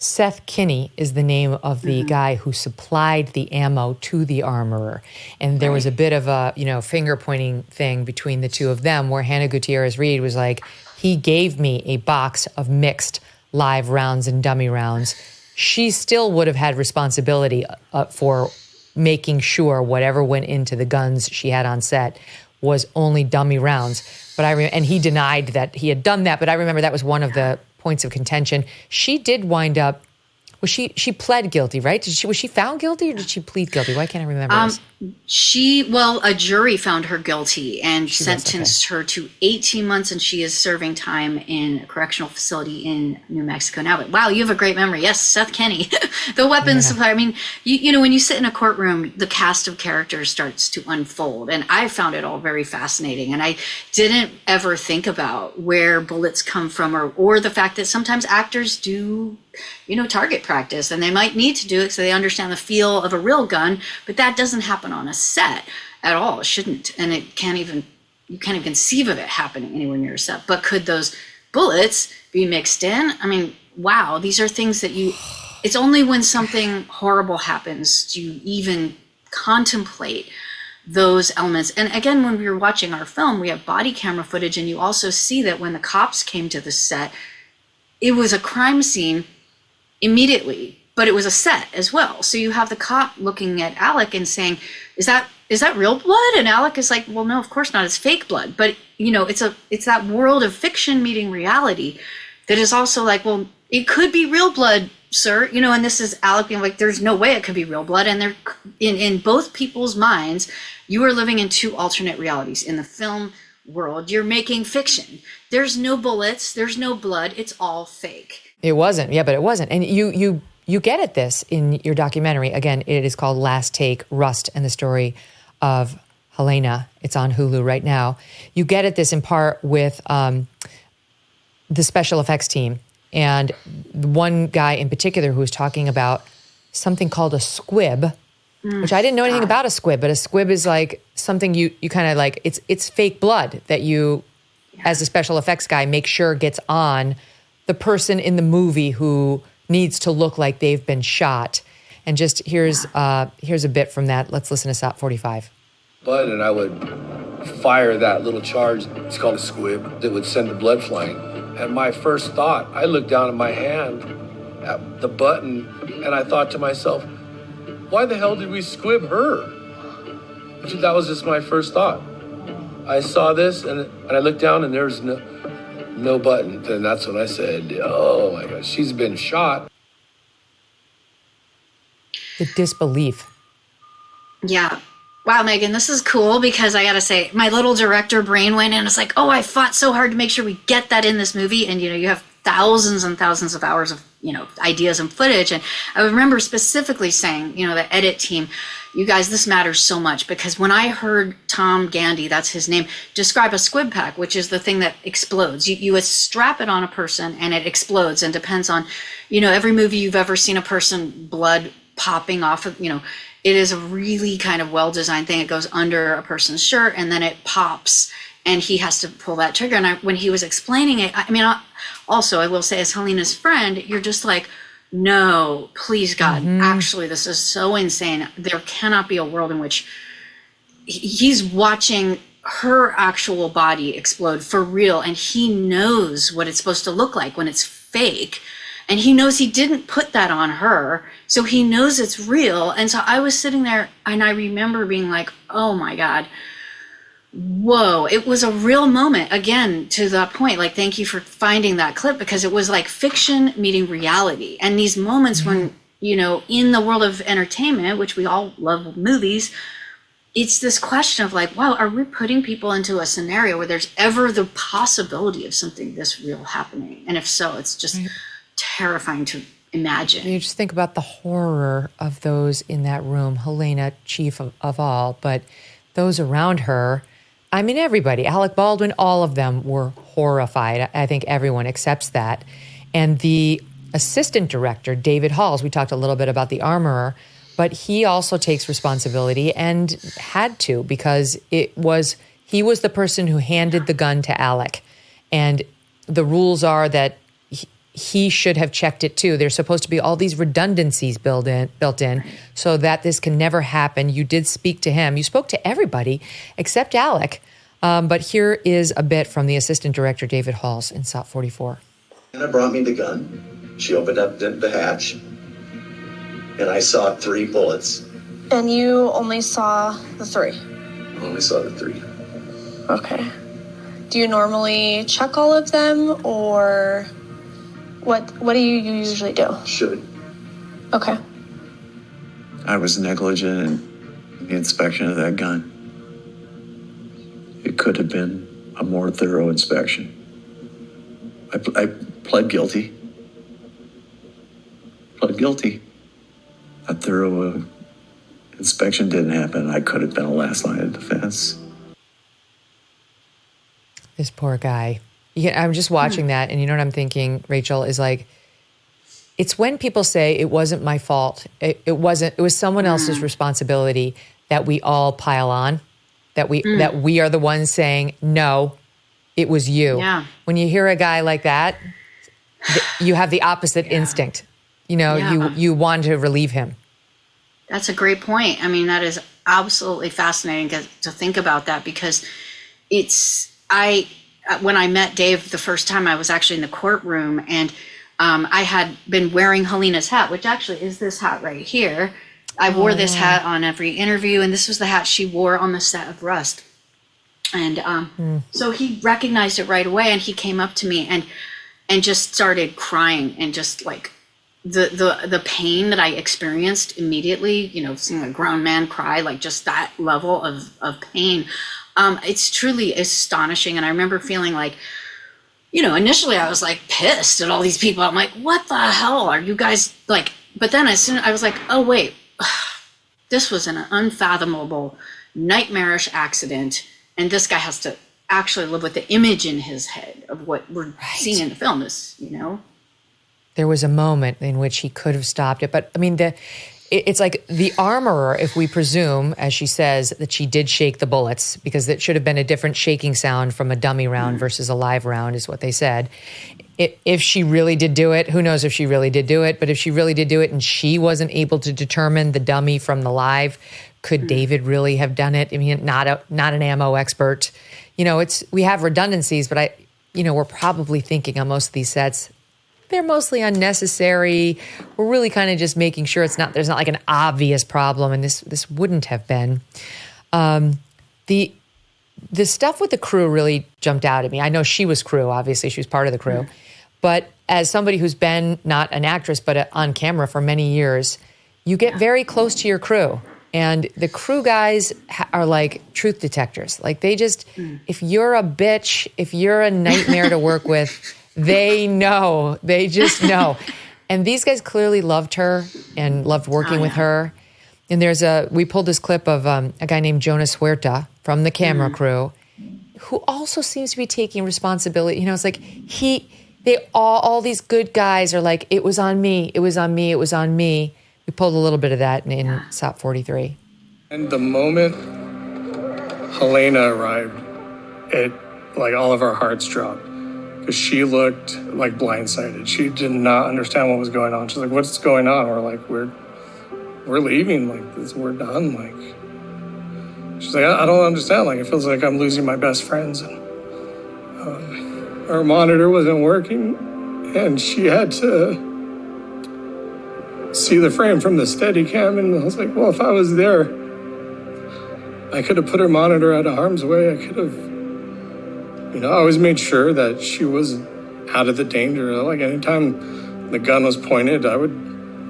Seth Kinney is the name of the guy who supplied the ammo to the armorer. And there was a bit of a, finger pointing thing between the two of them where Hannah Gutierrez-Reed was like, he gave me a box of mixed live rounds and dummy rounds. She still would have had responsibility for making sure whatever went into the guns she had on set was only dummy rounds. But and he denied that he had done that. But I remember that was one of the points of contention. She did wind up. She pled guilty, right? Was she found guilty or did she plead guilty? Why can't I remember this? A jury found her guilty and sentenced her to 18 months, and she is serving time in a correctional facility in New Mexico now. But wow, you have a great memory. Yes, Seth Kinney, the weapons supplier. I mean, when you sit in a courtroom, the cast of characters starts to unfold, and I found it all very fascinating. And I didn't ever think about where bullets come from, or the fact that sometimes actors do target practice, and they might need to do it so they understand the feel of a real gun, but that doesn't happen on a set at all. It shouldn't, and you can't even conceive of it happening anywhere near a set. But could those bullets be mixed in? I mean, wow, these are things that it's only when something horrible happens do you even contemplate those elements. And again, when we were watching our film, we have body camera footage, and you also see that when the cops came to the set, it was a crime scene immediately, but it was a set as well. So you have the cop looking at Alec and saying, is that real blood? And Alec is like, well, no, of course not. It's fake blood. But it's that world of fiction meeting reality that is also like, well, it could be real blood, sir. And this is Alec being like, there's no way it could be real blood. And they're in both people's minds, you are living in two alternate realities. In the film world, you're making fiction. There's no bullets, there's no blood, it's all fake. It wasn't. Yeah, but it wasn't. And you get at this in your documentary. Again, it is called Last Take, Rust and the Story of Halyna. It's on Hulu right now. You get at this in part with the special effects team. And one guy in particular who was talking about something called a squib, which I didn't know anything about a squib, but a squib is like something you kind of like, it's fake blood that you, as a special effects guy, make sure gets on the person in the movie who needs to look like they've been shot. And just here's a bit from that. Let's listen to Stop 45. Blood, and I would fire that little charge, it's called a squib, that would send the blood flying. And my first thought, I looked down at my hand at the button, and I thought to myself, why the hell did we squib her? That was just my first thought. I saw this, and I looked down, and there's no button. And that's when I said, oh my gosh, she's been shot. The disbelief. Yeah. Wow, Megyn, this is cool because I got to say, my little director brain went in and it's like, oh, I fought so hard to make sure we get that in this movie. And, you have thousands and thousands of hours of, ideas and footage. And I remember specifically saying, the edit team, you guys, this matters so much because when I heard Tom Gandy, that's his name, describe a squib pack, which is the thing that explodes. You would strap it on a person and it explodes, and depends on, every movie you've ever seen a person blood popping off of, it is a really kind of well-designed thing. It goes under a person's shirt and then it pops and he has to pull that trigger. And when he was explaining it, also I will say as Halyna's friend, you're just like, no, please God, actually, this is so insane. There cannot be a world in which he's watching her actual body explode for real. And he knows what it's supposed to look like when it's fake. And he knows he didn't put that on her. So he knows it's real. And so I was sitting there and I remember being like, oh my God, whoa, it was a real moment. Again, to that point, like, thank you for finding that clip because it was like fiction meeting reality. And these moments when, in the world of entertainment, which we all love movies, it's this question of like, wow, are we putting people into a scenario where there's ever the possibility of something this real happening? And if so, it's just terrifying to imagine. You just think about the horror of those in that room, Halyna, chief of all, but those around her, everybody, Alec Baldwin, all of them were horrified. I think everyone accepts that. And the assistant director, David Halls, we talked a little bit about the armorer, but he also takes responsibility and had to because he was the person who handed the gun to Alec. And the rules are that he should have checked it too. There's supposed to be all these redundancies built in so that this can never happen. You did speak to him. You spoke to everybody except Alec. But here is a bit from the assistant director, David Halls, in SOP 44. Anna brought me the gun. She opened up the hatch, and I saw 3 bullets. And you only saw the 3? I only saw the 3. Okay. Do you normally check all of them, or what do you usually do? Should. Okay. I was negligent in the inspection of that gun. It could have been a more thorough inspection. I pled guilty. A thorough inspection didn't happen. I could have been a last line of defense. This poor guy. I'm just watching that, and you know what I'm thinking, Rachel, is like, it's when people say it wasn't my fault, it was someone else's responsibility, that we all pile on, that we are the ones saying, no, it was you. Yeah. When you hear a guy like that, you have the opposite instinct. You know, you want to relieve him. That's a great point. I mean, that is absolutely fascinating to think about that, because when I met Dave the first time, I was actually in the courtroom, and I had been wearing Halyna's hat, which actually is this hat right here. I wore this hat on every interview, and this was the hat she wore on the set of Rust. And so he recognized it right away, and he came up to me and just started crying, and just like the pain that I experienced immediately, you know, seeing a grown man cry, like just that level of pain. It's truly astonishing. And I remember feeling like, you know, initially I was like pissed at all these people. I'm like, what the hell are you guys like? But then as soon I was like, oh wait, this was an unfathomable, nightmarish accident, and this guy has to actually live with the image in his head of what we're seeing in the film. Is, you know, there was a moment in which he could have stopped it, but I mean it's like the armorer, if we presume, as she says, that she did shake the bullets, because it should have been a different shaking sound from a dummy round versus a live round, is what they said. If she really did do it, who knows if she really did do it, but if she really did do it and she wasn't able to determine the dummy from the live, could David really have done it? I mean, not an ammo expert. You know, we have redundancies, but we're probably thinking on most of these sets, they're mostly unnecessary. We're really kind of just making sure there's not like an obvious problem, and this wouldn't have been. The stuff with the crew really jumped out at me. I know she was crew, obviously she was part of the crew, but as somebody who's been not an actress but on camera for many years, you get very close to your crew, and the crew guys are like truth detectors. Like they just, if you're a bitch, if you're a nightmare to work with, they know. They just know. And these guys clearly loved her and loved working with her. And we pulled this clip of a guy named Jonas Huerta from the camera crew, who also seems to be taking responsibility. You know, it's like all these good guys are like, it was on me, it was on me, it was on me. We pulled a little bit of that in SOP 43. And the moment Halyna arrived, like all of our hearts dropped. Because she looked like blindsided. She did not understand what was going on. She's like, what's going on? We're like, we're leaving. Like, we're done. Like, she's like, I don't understand. Like, it feels like I'm losing my best friends. And our monitor wasn't working, and she had to see the frame from the Steadicam. And I was like, well, if I was there, I could have put her monitor out of harm's way. I could have, I always made sure that she was out of the danger. Like anytime the gun was pointed, I would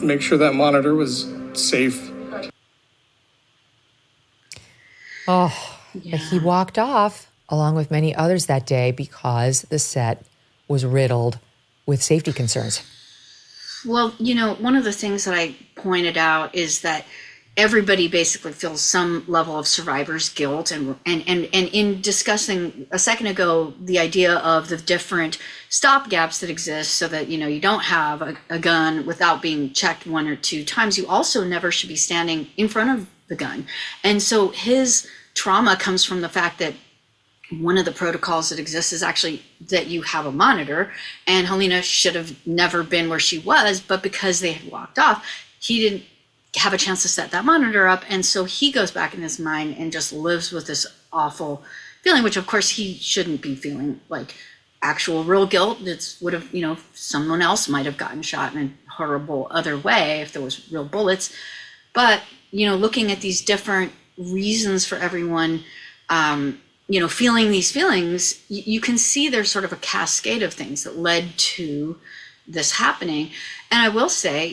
make sure that monitor was safe. He walked off along with many others that day because the set was riddled with safety concerns. Well, one of the things that I pointed out is that everybody basically feels some level of survivor's guilt, and in discussing a second ago the idea of the different stopgaps that exist so that you don't have a gun without being checked 1 or 2 times, you also never should be standing in front of the gun. And so his trauma comes from the fact that one of the protocols that exists is actually that you have a monitor, and Halyna should have never been where she was, but because they had walked off, he didn't have a chance to set that monitor up. And so he goes back in his mind and just lives with this awful feeling, which of course he shouldn't be feeling, like actual real guilt. It would have, someone else might have gotten shot in a horrible other way if there was real bullets. But, looking at these different reasons for everyone, feeling these feelings, you can see there's sort of a cascade of things that led to this happening. And I will say,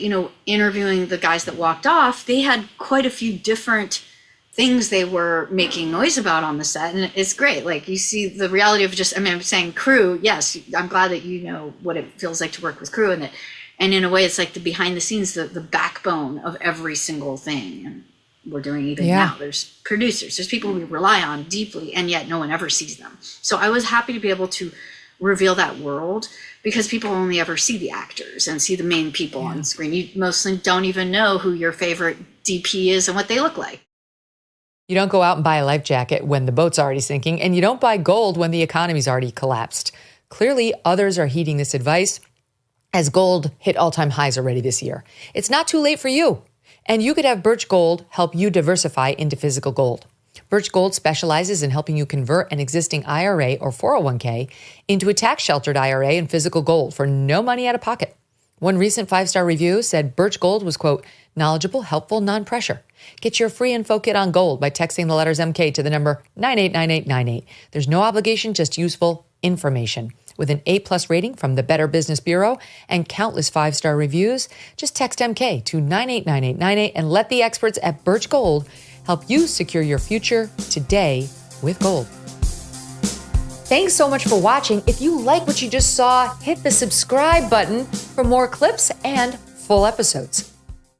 interviewing the guys that walked off, they had quite a few different things they were making noise about on the set. And it's great. Like, you see the reality of I'm saying crew. Yes, I'm glad that you know what it feels like to work with crew, and in a way it's like the behind the scenes, the backbone of every single thing. And we're doing even now. There's producers, there's people we rely on deeply, and yet no one ever sees them. So I was happy to be able to reveal that world, because people only ever see the actors and see the main people on screen. You mostly don't even know who your favorite DP is and what they look like. You don't go out and buy a life jacket when the boat's already sinking, and you don't buy gold when the economy's already collapsed. Clearly, others are heeding this advice, as gold hit all-time highs already this year. It's not too late for you, and you could have Birch Gold help you diversify into physical gold. Birch Gold specializes in helping you convert an existing IRA or 401k into a tax-sheltered IRA in physical gold for no money out of pocket. One recent 5-star review said Birch Gold was, quote, knowledgeable, helpful, non-pressure. Get your free info kit on gold by texting the letters MK to the number 989898. There's no obligation, just useful information. With an A+ rating from the Better Business Bureau and countless 5-star reviews, just text MK to 989898 and let the experts at Birch Gold help you secure your future today with gold. Thanks so much for watching. If you like what you just saw, hit the subscribe button for more clips and full episodes.